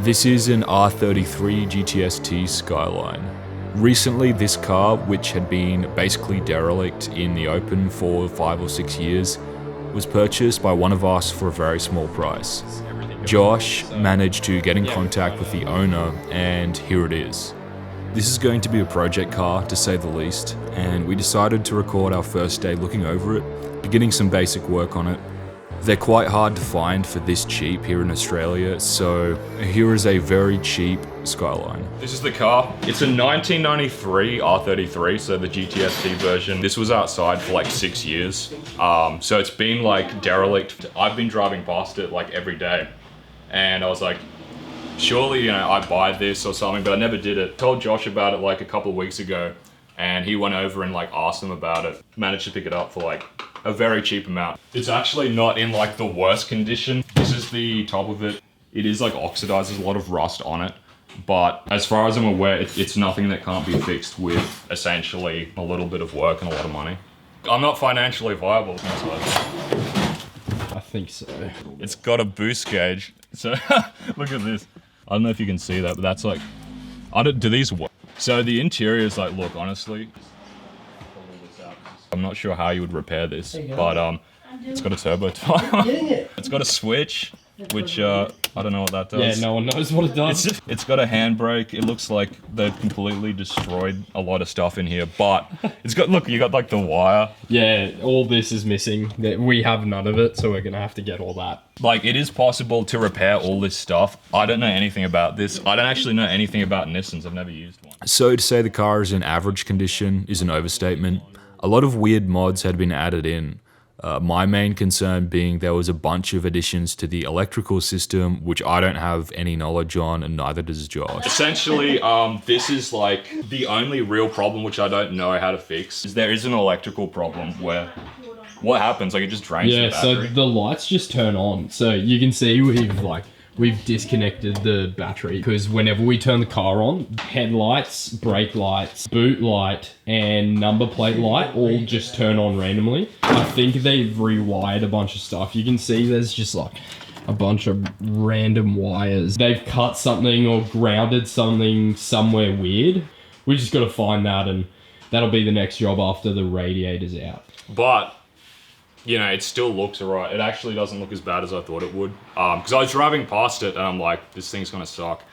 This is an R33 GTST Skyline. Recently, this car, which had been basically derelict in the open for 5 or 6 years, was purchased by one of us for a very small price. Josh managed to get in contact with the owner, and here it is. This is going to be a project car, to say the least, and we decided to record our first day looking over it, beginning some basic work on it. They're quite hard to find for this cheap here in Australia, so here is a very cheap Skyline. This is the car. It's a 1993 R33, so the GTST version. This was outside for like 6 years, so it's been like derelict. I've been driving past it like every day, and I was like, surely, you know, I'd buy this or something, but I never did it. Told Josh about it like a couple of weeks ago, and he went over and like asked him about it. Managed to pick it up for like a very cheap amount. It's actually not in like the worst condition. This is the top of it. It is like oxidized, there's a lot of rust on it. But as far as I'm aware, it's nothing that can't be fixed with essentially a little bit of work and a lot of money. I'm not financially viable. I think so. It's got a boost gauge. So look at this. I don't know if you can see that, but that's like, do these work? So the interior is like, look, honestly, I'm not sure how you would repair this, but it's got a turbo tire. It's got a switch, which I don't know what that does. Yeah, no one knows what it does. It's got a handbrake. It looks like they've completely destroyed a lot of stuff in here, but it's got, look, you got like the wire. Yeah, all this is missing. We have none of it, so we're gonna have to get all that. Like, it is possible to repair all this stuff. I don't know anything about this. I don't actually know anything about Nissans. I've never used one. So to say the car is in average condition is an overstatement. A lot of weird mods had been added in. My main concern being there was a bunch of additions to the electrical system, which I don't have any knowledge on, and neither does Josh. Essentially, this is like the only real problem which I don't know how to fix. Is there is an electrical problem where what happens? Like, it just drains the battery. So the lights just turn on. So you can see we've disconnected the battery because whenever we turn the car on, headlights, brake lights, boot light, and number plate light all just turn on randomly. I think they've rewired a bunch of stuff. You can see there's just like a bunch of random wires. They've cut something or grounded something somewhere weird. We just got to find that, and that'll be the next job after the radiator's out. But you know, it still looks alright. It actually doesn't look as bad as I thought it would. Because I was driving past it and I'm like, this thing's gonna suck.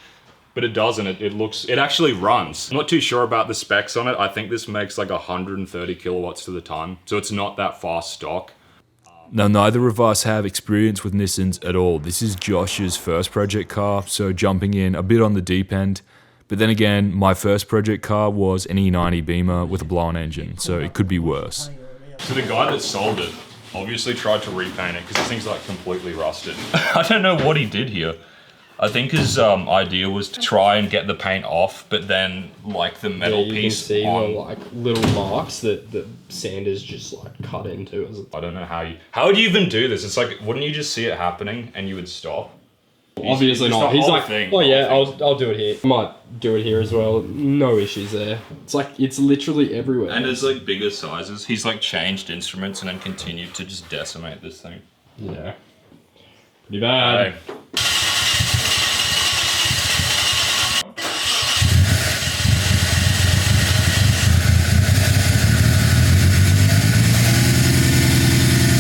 But it doesn't. It actually runs. I'm not too sure about the specs on it. I think this makes like 130 kilowatts to the ton. So it's not that fast stock. Now, neither of us have experience with Nissans at all. This is Josh's first project car, so jumping in a bit on the deep end. But then again, my first project car was an E90 Beamer with a blown engine, so it could be worse. So the guy that sold it obviously tried to repaint it because this thing's like completely rusted. I don't know what he did here. I think his idea was to try and get the paint off, but then like the metal piece you can see the like little marks that the sanders just like cut into. I don't know how would you even do this? It's like, wouldn't you just see it happening and you would stop? Obviously not. He's like, oh yeah, I'll do it here. I might do it here as well. No issues there. It's like, it's literally everywhere. And it's like bigger sizes. He's like changed instruments and then continued to just decimate this thing. Yeah. Pretty bad. Okay.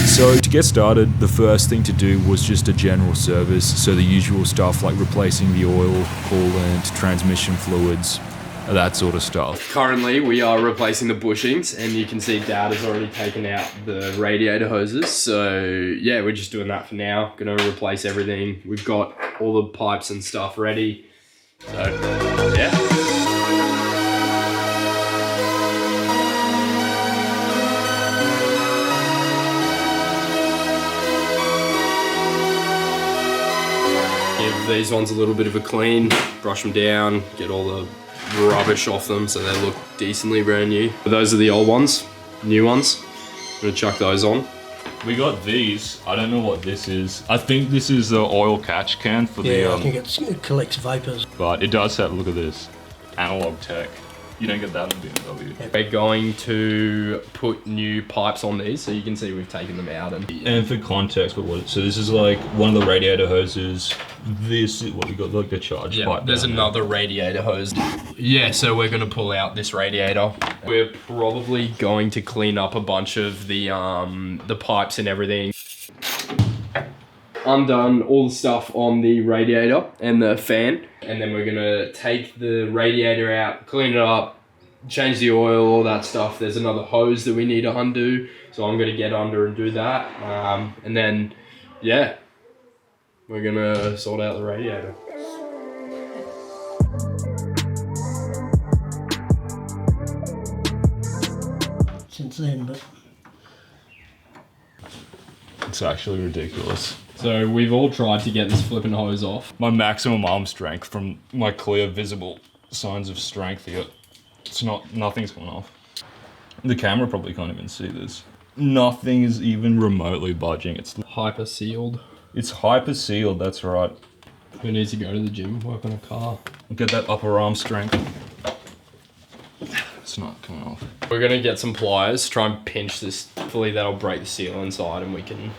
So to get started, the first thing to do was just a general service, so the usual stuff like replacing the oil, coolant, transmission fluids, that sort of stuff. Currently we are replacing the bushings, and you can see Dad has already taken out the radiator hoses, so yeah, we're just doing that for now. Gonna replace everything. We've got all the pipes and stuff ready, so yeah. Give these ones a little bit of a clean, brush them down, get all the rubbish off them so they look decently brand new. But those are the old ones, new ones. I'm gonna chuck those on. We got these. I don't know what this is. I think this is the oil catch can for I think it collects vapors. But it does have, look at this, analog tech. You don't get that in the BMW. We're going to put new pipes on these, so you can see we've taken them out. And for context, so this is like one of the radiator hoses. This is what we got, like the charge pipe. There's another radiator hose. Yeah, so we're gonna pull out this radiator. We're probably going to clean up a bunch of the pipes and everything. Undone all the stuff on the radiator and the fan, and then we're gonna take the radiator out, clean it up, change the oil, all that stuff. There's another hose that we need to undo, so I'm gonna get under and do that, and then yeah, we're gonna sort out the radiator. Since then, but It's actually ridiculous. So we've all tried to get this flipping hose off. My maximum arm strength from my clear visible signs of strength here. Nothing's gone off. The camera probably can't even see this. Nothing is even remotely budging. It's Hyper sealed. It's hyper sealed, that's right. Who needs to go to the gym and work on a car? Get that upper arm strength. It's not coming off. We're gonna get some pliers, try and pinch this. Hopefully that'll break the seal inside and we can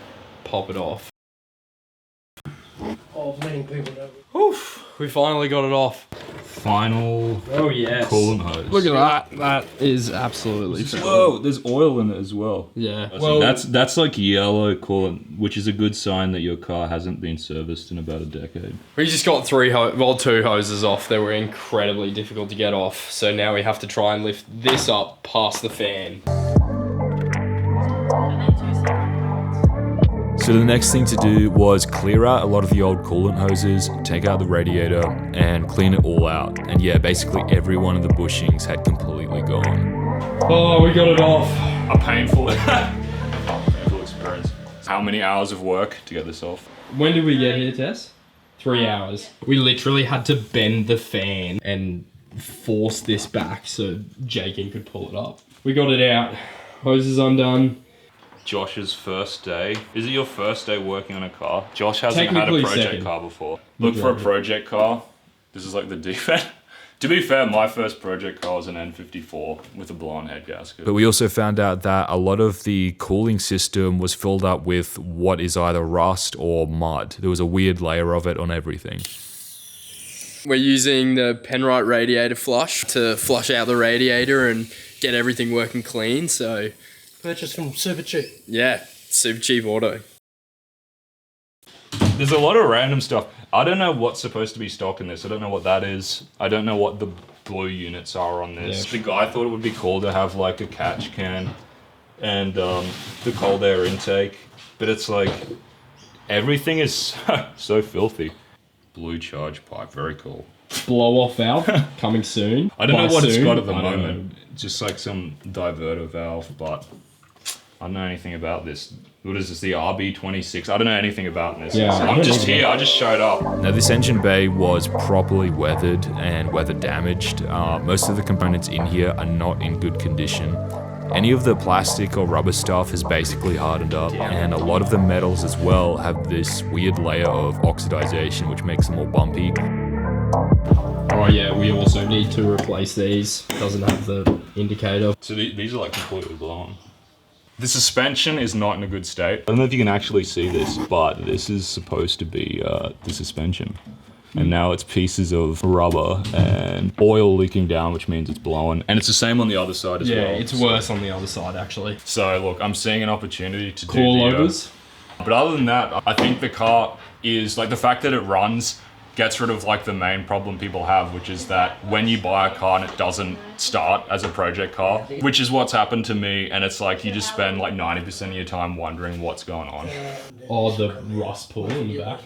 pop it off. of letting people know. Oof, we finally got it off. Final Oh yes. coolant hose. Look at that. That is absolutely Whoa, there's oil in it as well. Yeah. Well, that's like yellow coolant, which is a good sign that your car hasn't been serviced in about a decade. We just got two hoses off that were incredibly difficult to get off. So now we have to try and lift this up past the fan. So the next thing to do was clear out a lot of the old coolant hoses, take out the radiator, and clean it all out. And yeah, basically every one of the bushings had completely gone. Oh, we got it off. A painful experience. How many hours of work to get this off? When did we get here, Tess? 3 hours. We literally had to bend the fan and force this back so Jakin could pull it up. We got it out. Hose is undone. Josh's first day. Is it your first day working on a car? Josh hasn't had a Technically project second. car before. Look, for a project car, this is like the defect. To be fair, my first project car was an N54 with a blown head gasket. But we also found out that a lot of the cooling system was filled up with what is either rust or mud. There was a weird layer of it on everything. We're using the Penrite radiator flush to flush out the radiator and get everything working clean, so... Purchased from super cheap. Yeah, super cheap auto. There's a lot of random stuff. I don't know what's supposed to be stock in this. I don't know what that is. I don't know what the blue units are on this. Yeah. The guy thought it would be cool to have like a catch can and the cold air intake, but it's like everything is so filthy. Blue charge pipe, very cool. Blow off valve coming soon. I don't know what it's got at the I don't moment. know. Just like some diverter valve, but I don't know anything about this. What is this, the RB26? I don't know anything about this. Yeah, I'm just here, I just showed up. Now this engine bay was properly weathered and weather damaged. Most of the components in here are not in good condition. Any of the plastic or rubber stuff has basically hardened up, and a lot of the metals as well have this weird layer of oxidization which makes them all bumpy. Oh yeah, we also need to replace these. Doesn't have the indicator. So these are like completely blown. The suspension is not in a good state. I don't know if you can actually see this, but this is supposed to be the suspension. And now it's pieces of rubber and oil leaking down, which means it's blowing. And it's the same on the other side as well. Yeah, it's worse on the other side actually. So look, I'm seeing an opportunity to do Coilovers. But other than that, I think the car is, like the fact that it runs gets rid of like the main problem people have, which is that when you buy a car and it doesn't start as a project car, which is what's happened to me, and it's like you just spend like 90% of your time wondering what's going on. Oh, the rust pull in the back.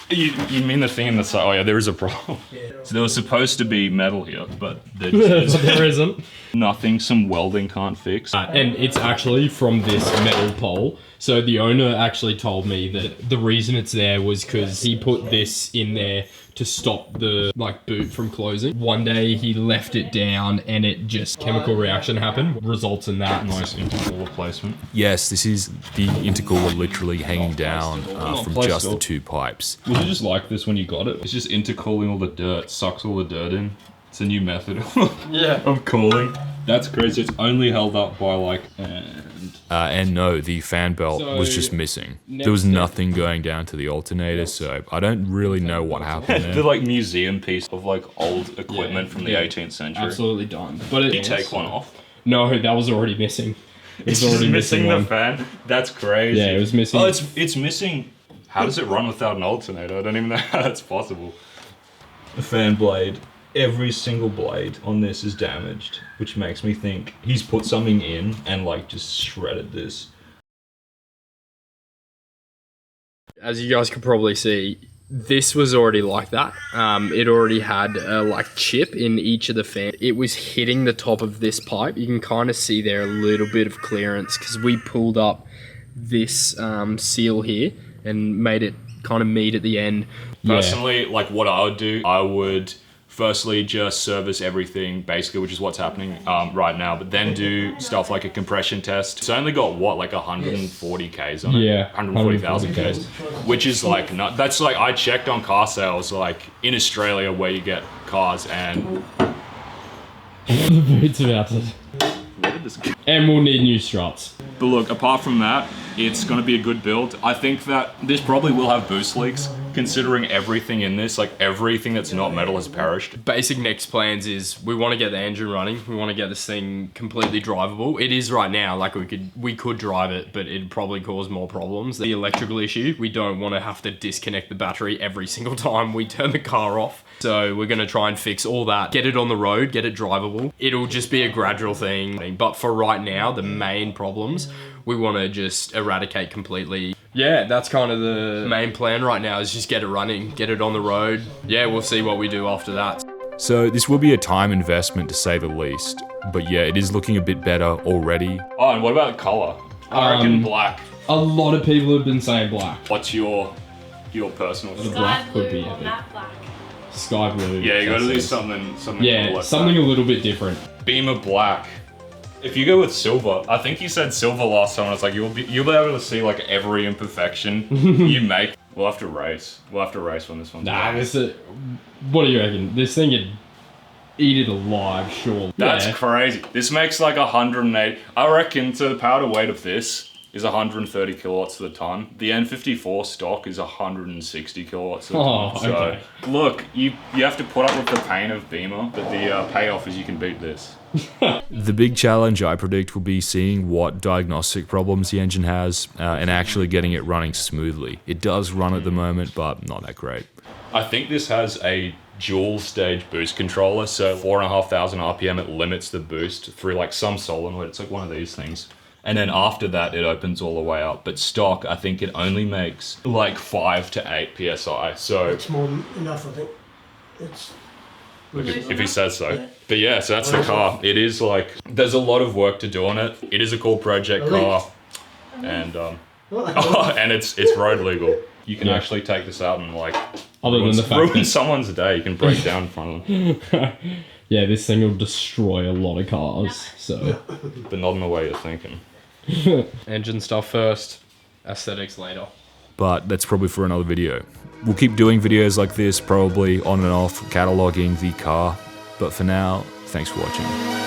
You mean the thing in the side? Oh yeah, there is a problem. So there was supposed to be metal here, but there just There isn't. nothing some welding can't fix. And it's actually from this metal pole. So the owner actually told me that the reason it's there was because he put this in there to stop the boot from closing. One day he left it down and it just chemical reaction happened, results in that. Nice intercooler replacement. Yes, this is the intercooler literally hanging down from just the two pipes. Was it just like this when you got it? It's just intercooling all the dirt, sucks all the dirt in. It's a new method Yeah. of cooling. That's crazy. It's only held up by like And no, the fan belt was just missing. There was nothing going down to the alternator, so I don't really know what happened the there. like museum piece of like old equipment from the 18th century. Absolutely done. But Did you take one off? No, that was already missing. It was It's already missing the one. fan. That's crazy. Yeah, it was missing. Oh, it's missing. How does it run without an alternator? I don't even know how that's possible. The fan blade. Every single blade on this is damaged, which makes me think he's put something in and like just shredded this. As you guys could probably see, this was already like that. It already had a like chip in each of the fans. It was hitting the top of this pipe. You can kind of see there a little bit of clearance because we pulled up this seal here and made it kind of meet at the end. Personally, like what I would do, I would firstly just service everything basically, which is what's happening right now, but then do stuff like a compression test. It's only got what, like 140 Ks on it? Yeah, 140,000 Ks, which is like, that's like, I checked on car sales like in Australia where you get cars and... The boot's about to... And we'll need new struts. But look, apart from that, it's going to be a good build. I think that this probably will have boost leaks, considering everything in this, like everything that's not metal has perished. Basic next plans is we want to get the engine running. We want to get this thing completely drivable. It is right now, like we could drive it, but it'd probably cause more problems. The electrical issue, we don't want to have to disconnect the battery every single time we turn the car off. So we're going to try and fix all that, get it on the road, get it drivable. It'll just be a gradual thing. But for right now, the main problems, we want to just eradicate completely. Yeah, that's kind of the main plan right now, is just get it running, get it on the road. Yeah, we'll see what we do after that. So this will be a time investment to say the least, but yeah, it is looking a bit better already. Oh, and what about color? I reckon black. A lot of people have been saying black. What's your personal The favorite? black would be or epic. matte black. Sky blue. Yeah, you gotta do that's it. something Yeah, cool like something that. a little bit different. Beamer black. If you go with silver, I think you said silver last time, and it's like you'll be able to see like every imperfection you make. We'll have to race. We'll have to race when this one's Nah, done. what do you reckon? This thing could eat it alive, sure. That's Yeah. crazy. This makes like 180. I reckon, so the power to weight of this is 130 kilowatts to the ton. The N54 stock is 160 kilowatts to the ton. Oh, So okay. look, you have to put up with the pain of Beamer, but the payoff is you can beat this. The big challenge I predict will be seeing what diagnostic problems the engine has and actually getting it running smoothly. It does run at the moment, but not that great. I think this has a dual stage boost controller, so 4,500 RPM, it limits the boost through like some solenoid. It's like one of these things. And then after that, it opens all the way up. But stock, I think it only makes like 5 to 8 PSI. So It's more than enough, I think. It's if he says so. But yeah, so that's the car. It is like, there's a lot of work to do on it. It is a cool project car. And and it's road legal. You can actually take this out and like Other than the fact ruin that, someone's day. You can break down in front of them. yeah, this thing will destroy a lot of cars, so. But not in the way you're thinking. Engine stuff first, aesthetics later. But that's probably for another video. We'll keep doing videos like this, probably on and off, cataloging the car. But for now, thanks for watching.